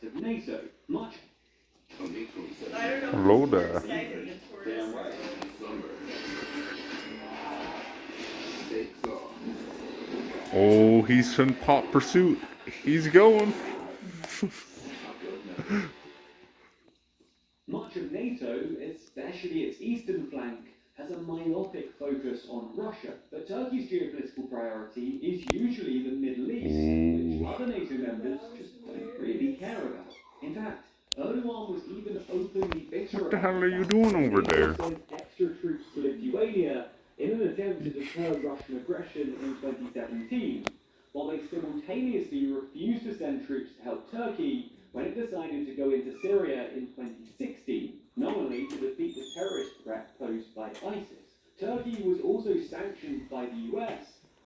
of NATO. Much. I don't know Hello who's more there. excited, the tortoise or Oh, he's in hot pursuit. He's going. Much of NATO, especially its eastern flank, has a myopic focus on Russia, but Turkey's geopolitical priority is usually the Middle East, which other NATO members just don't really care about. In fact, Erdogan was even openly bitter What the about hell are you fact doing that over NATO there? sent extra troops to Lithuania in an attempt to deter Russian aggression in 2017, while they simultaneously refused to send troops to help Turkey when it decided to go into Syria in 2016, nominally to defeat the terrorist threat posed by ISIS. Turkey was also sanctioned by the US